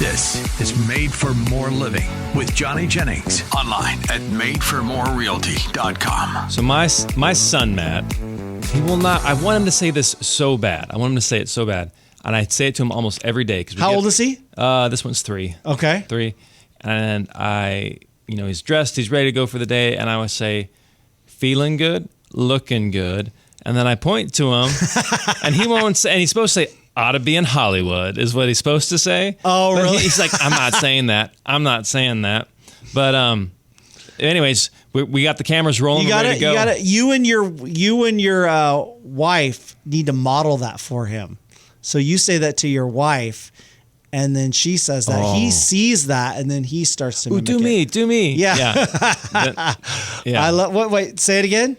This is Made for More Living with Johnny Jennings. Online at madeformorerealty.com. So my son, Matt, he will not, I want him to say this so bad. I want him to say it so bad. And I say it to him almost every day. How old is he? This one's 3. Okay. 3. And he's dressed, he's ready to go for the day. And I would say, feeling good, looking good. And then I point to him and he won't say, and he's supposed to say, ought to be in Hollywood is what he's supposed to say. Oh, but really? He's like, I'm not saying that. I'm not saying that. But anyways, we got the cameras rolling. Ready to go. You and your wife need to model that for him. So you say that to your wife, and then she says that. He sees that, and then he starts to mimic it. Do me. Yeah. Yeah. I love. Wait. Say it again.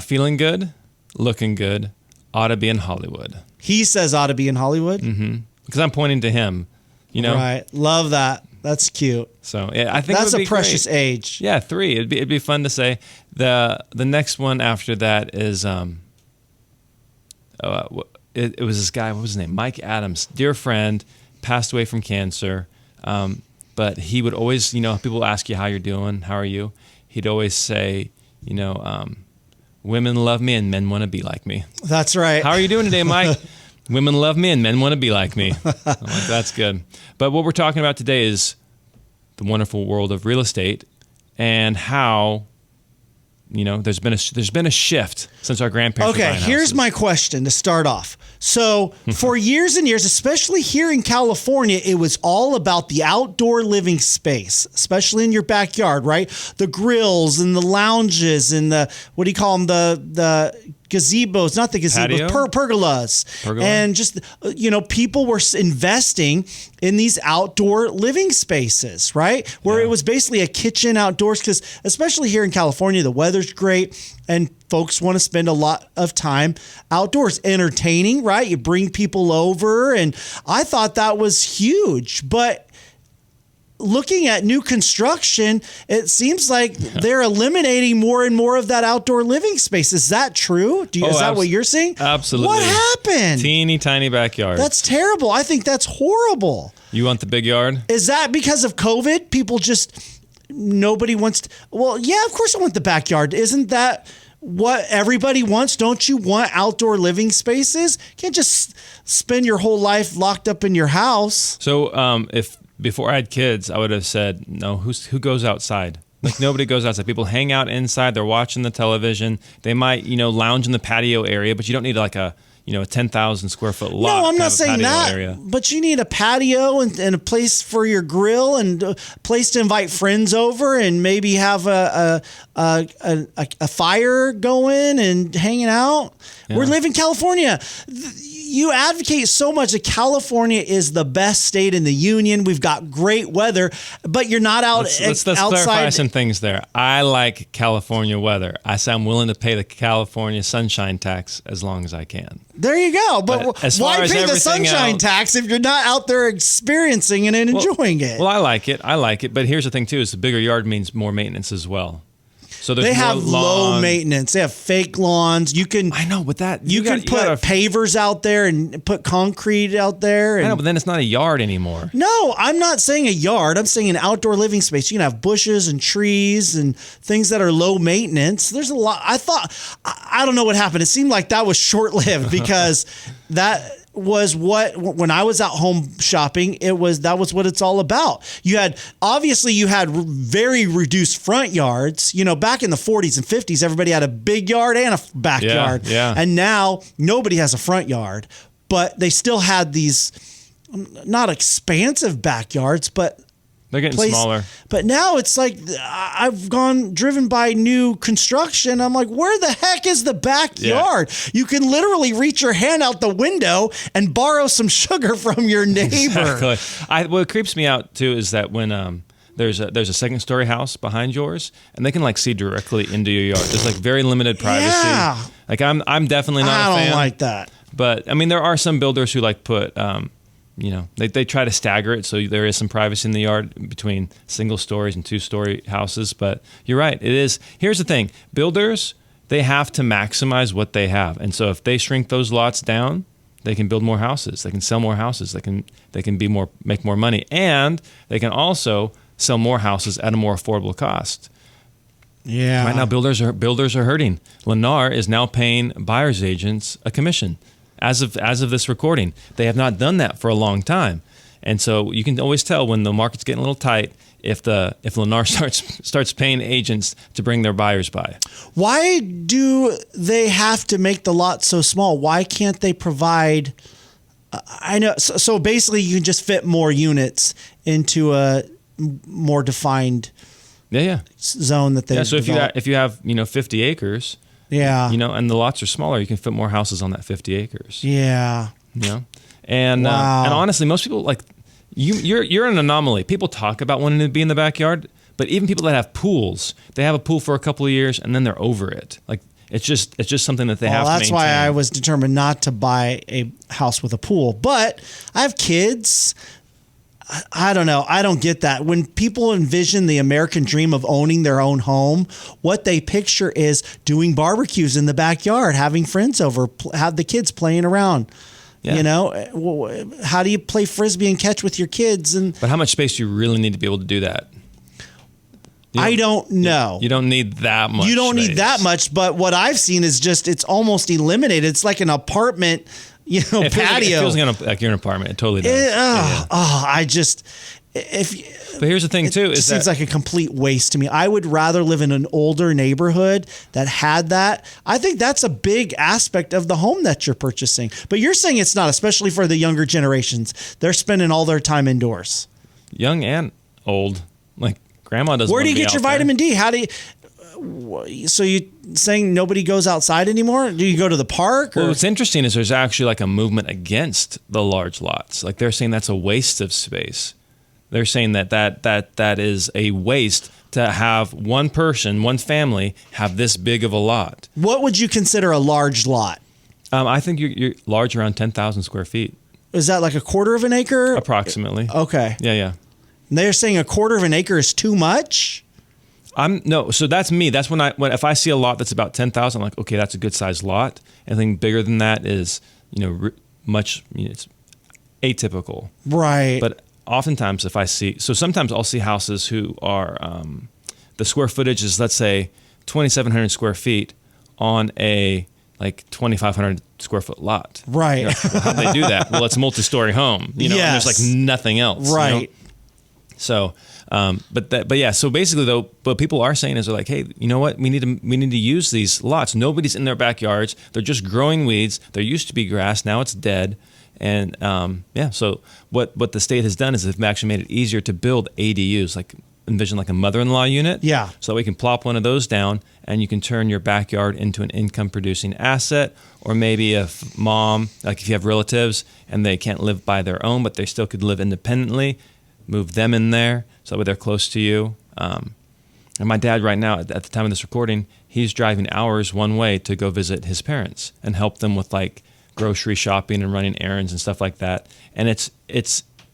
Feeling good, looking good, ought to be in Hollywood. He says ought to be in Hollywood? Mm-hmm. Because I'm pointing to him, Right. Love that. That's cute. So yeah, I think that's a precious great. age. Yeah, 3. It'd be fun to say. The next one after that is it was this guy. What was his name? Mike Adams, dear friend, passed away from cancer. But he would always, people ask you how you're doing, how are you? He'd always say, women love me and men want to be like me. That's right. How are you doing today, Mike? Women love me and men want to be like me. I'm like, that's good. But what we're talking about today is the wonderful world of real estate and how, there's been a shift since our grandparents were Okay, buying here's houses. my question to start off. So for years and years, especially here in California, it was all about the outdoor living space, especially in your backyard, right? The grills and the lounges and the, what do you call them? The gazebos, not the gazebos, pergolas. Pergola? And just, people were investing in these outdoor living spaces, right? Where it was basically a kitchen outdoors, because especially here in California, the weather's great and folks want to spend a lot of time outdoors, entertaining, right? You bring people over, and I thought that was huge. But looking at new construction, it seems like they're eliminating more and more of that outdoor living space. Is that true? Is that what you're seeing? Absolutely. What happened? Teeny tiny backyard. That's terrible. I think that's horrible. You want the big yard? Is that because of COVID? People nobody wants to. Well, yeah, of course I want the backyard. Isn't that what everybody wants? Don't you want outdoor living spaces? You can't just spend your whole life locked up in your house. So if before I had kids, I would have said, no, who goes outside? Like, nobody goes outside. People hang out inside. They're watching the television. They might, lounge in the patio area, but you don't need like a 10,000 square foot lot. No, I'm not saying that, area. But you need a patio and a place for your grill and a place to invite friends over and maybe have a fire going and hanging out. Yeah. We live in California. You advocate so much that California is the best state in the union. We've got great weather, but you're not outside. Let's clarify some things there. I like California weather. I say I'm willing to pay the California sunshine tax as long as I can. There you go. But why pay the sunshine tax if you're not out there experiencing it and enjoying it? Well, I like it. But here's the thing, too, is the bigger yard means more maintenance as well. So they have low maintenance. They have fake lawns. I know, but you can put pavers out there and put concrete out there. I know, but then it's not a yard anymore. No, I'm not saying a yard. I'm saying an outdoor living space. You can have bushes and trees and things that are low maintenance. There's a lot. I don't know what happened. It seemed like that was short-lived because that was when I was out home shopping, that was what it's all about. You had very reduced front yards. Back in the 40s and 50s, everybody had a big yard and a backyard. Yeah. And now nobody has a front yard, but they still had these not expansive backyards, but they're getting smaller. But now it's like I've driven by new construction. I'm like, where the heck is the backyard? Yeah. You can literally reach your hand out the window and borrow some sugar from your neighbor. Exactly. What creeps me out too is that when there's a second story house behind yours, and they can like see directly into your yard. There's like very limited privacy. Yeah. Like I'm definitely not a fan. I don't like that. But I mean, there are some builders who like put. They try to stagger it so there is some privacy in the yard between single stories and 2-story houses. But you're right. It is. Here's the thing. Builders, they have to maximize what they have. And so if they shrink those lots down, they can build more houses, they can sell more houses, they can make more money, and they can also sell more houses at a more affordable cost. Yeah. Right now, builders are hurting. Lennar is now paying buyers agents a commission as of this recording. They have not done that for a long time, and so you can always tell when the market's getting a little tight if Lennar starts paying agents to bring their buyers by. Why do they have to make the lot so small? Why can't they provide? I know. So basically, you can just fit more units into a more defined zone that they. Yeah. So if you have 50 acres. Yeah. And the lots are smaller, you can fit more houses on that 50 acres. Yeah. And Wow. and honestly, most people like you're an anomaly. People talk about wanting to be in the backyard, but even people that have pools, they have a pool for a couple of years and then they're over it. Like it's just something that they have to maintain. That's why I was determined not to buy a house with a pool. But I have kids. I don't know. I don't get that. When people envision the American dream of owning their own home, what they picture is doing barbecues in the backyard, having friends over, have the kids playing around. Yeah. How do you play Frisbee and catch with your kids? But how much space do you really need to be able to do that? I don't know. You don't need that much. You don't need that much. But what I've seen is it's almost eliminated. It's like an apartment patio. It feels like you're in an apartment. It totally does. But here's the thing too: it seems like a complete waste to me. I would rather live in an older neighborhood that had that. I think that's a big aspect of the home that you're purchasing. But you're saying it's not, especially for the younger generations. They're spending all their time indoors, young and old. Like grandma doesn't. Where do you get your vitamin D? How do you? So you saying nobody goes outside anymore? Do you go to the park? Well, what's interesting is there's actually like a movement against the large lots. Like they're saying that's a waste of space. They're saying that is a waste to have one person, one family have this big of a lot. What would you consider a large lot? I think you're large around 10,000 square feet. Is that like a quarter of an acre? Approximately. Okay. Yeah. And they're saying a quarter of an acre is too much? So that's me. That's when if I see a lot that's about 10,000, I'm like, okay, that's a good sized lot. Anything bigger than that is, it's atypical. Right. But oftentimes sometimes I'll see houses who are, the square footage is, let's say 2,700 square feet on a like 2,500 square foot lot. Right. How'd they do that? Well, it's a multi-story home, and there's like nothing else. Right. So, so basically though, what people are saying is they're like, hey, you know what? We need to use these lots. Nobody's in their backyards. They're just growing weeds. There used to be grass. Now it's dead. And so what the state has done is they've actually made it easier to build ADUs, like envision like a mother-in-law unit. Yeah. So that we can plop one of those down and you can turn your backyard into an income-producing asset, or maybe if mom, like if you have relatives and they can't live by their own, but they still could live independently, move them in there so that way they're close to you. And my dad right now, at the time of this recording, he's driving hours one way to go visit his parents and help them with like grocery shopping and running errands and stuff like that. And it's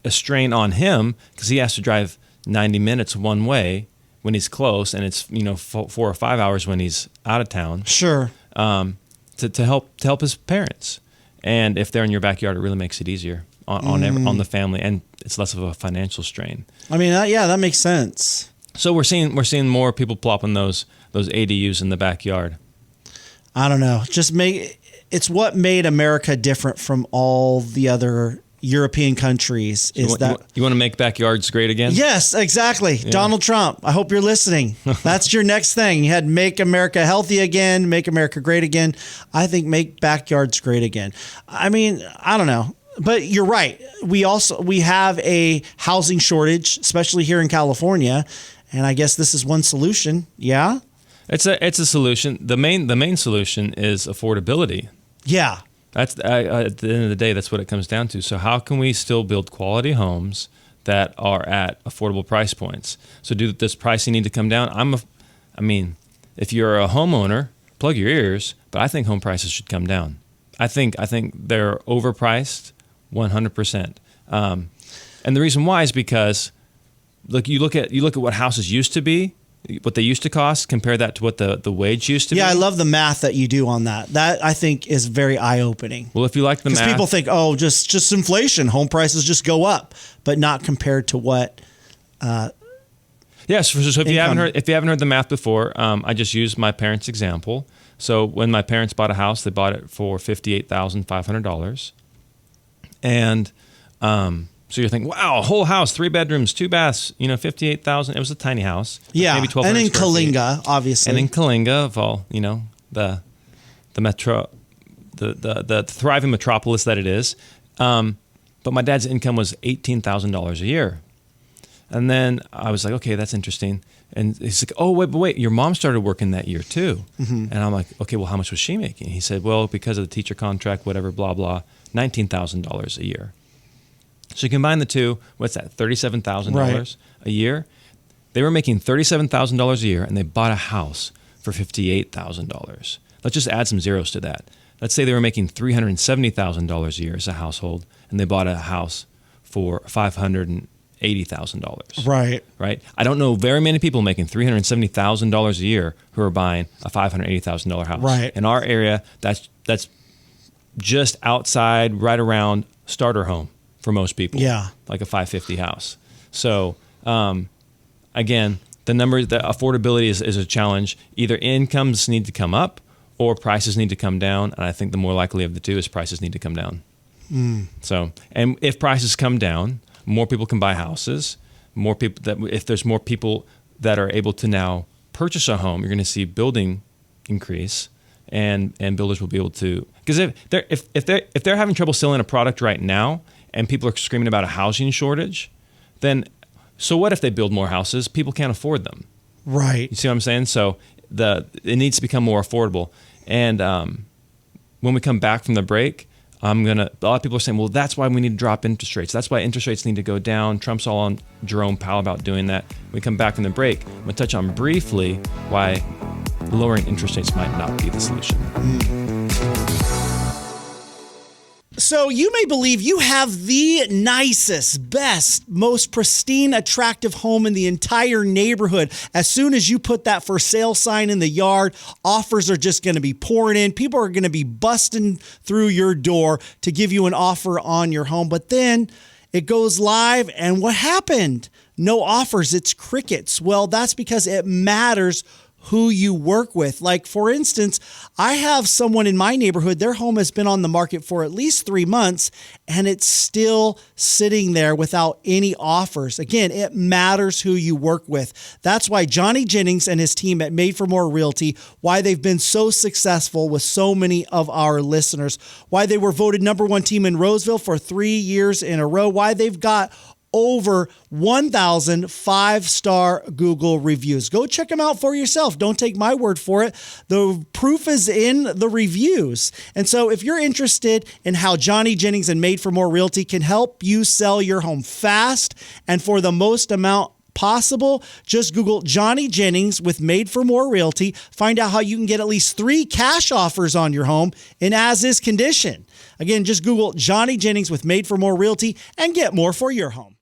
a strain on him because he has to drive 90 minutes one way when he's close, and it's 4 or 5 hours when he's out of town. Sure. To help his parents. And if they're in your backyard, it really makes it easier on the family, and it's less of a financial strain. I mean, that makes sense. So we're seeing more people plopping those ADUs in the backyard. I don't know. It's what made America different from all the other European countries. You want to make backyards great again? Yes, exactly. Yeah. Donald Trump, I hope you're listening. That's your next thing. You had make America healthy again, make America great again. I think make backyards great again. I mean, I don't know. But you're right. We have a housing shortage, especially here in California, and I guess this is one solution. Yeah? It's a solution. The main solution is affordability. Yeah. That's at the end of the day, that's what it comes down to. So how can we still build quality homes that are at affordable price points? So does pricing need to come down? If you're a homeowner, plug your ears, but I think home prices should come down. I think they're overpriced 100%. And the reason why is because you look at what houses used to be. what they used to cost, compare that to what the wage used to be. Yeah, I love the math that you do on that. That I think is very eye-opening. Well, if you like the math, because people think, oh, just inflation, home prices just go up, but not compared to what. Yes. So if you haven't heard the math before, I just used my parents' example. So when my parents bought a house, they bought it for $58,500, and so you're thinking, wow, a whole house, 3 bedrooms, 2 baths, $58,000. It was a tiny house. Yeah, maybe 1,200 and in square feet. Kalinga, obviously, and in Kalinga, of all the metro, the thriving metropolis that it is. But my dad's income was $18,000 a year. And then I was like, okay, that's interesting. And he's like, oh, wait, your mom started working that year too. Mm-hmm. And I'm like, okay, well, how much was she making? He said, well, because of the teacher contract, whatever, blah, blah, $19,000 a year. So you combine the two, what's that, $37,000 a year? They were making $37,000 a year, and they bought a house for $58,000. Let's just add some zeros to that. Let's say they were making $370,000 a year as a household, and they bought a house for $580,000. Right. I don't know very many people making $370,000 a year who are buying a $580,000 house. Right. In our area, that's just outside, right around starter home for most people. Yeah. Like a 550 house. So again, the affordability is a challenge. Either incomes need to come up or prices need to come down. And I think the more likely of the two is prices need to come down. So, and if prices come down, more people can buy houses. If there's more people that are able to now purchase a home, you're going to see building increase, and builders will be able to, because if they're having trouble selling a product right now, and people are screaming about a housing shortage, then so what if they build more houses? People can't afford them. Right. You see what I'm saying? So it needs to become more affordable. And when we come back from the break, a lot of people are saying, well, that's why we need to drop interest rates. That's why interest rates need to go down. Trump's all on Jerome Powell about doing that. When we come back from the break, I'm going to touch on briefly why lowering interest rates might not be the solution. So you may believe you have the nicest, best, most pristine, attractive home in the entire neighborhood. As soon as you put that for sale sign in the yard, offers are just going to be pouring in. People are going to be busting through your door to give you an offer on your home. But then it goes live, and what happened? No offers. It's crickets. Well, that's because it matters who you work with. Like, for instance, I have someone in my neighborhood, their home has been on the market for at least 3 months, and it's still sitting there without any offers. Again, it matters who you work with. That's why Johnny Jennings and his team at Made for More Realty, why they've been so successful with so many of our listeners, why they were voted #1 team in Roseville for 3 years in a row, why they've got over 1,000 5-star Google reviews. Go check them out for yourself. Don't take my word for it. The proof is in the reviews. And so if you're interested in how Johnny Jennings and Made for More Realty can help you sell your home fast and for the most amount possible, just Google Johnny Jennings with Made for More Realty. Find out how you can get at least 3 cash offers on your home in as-is condition. Again, just Google Johnny Jennings with Made for More Realty and get more for your home.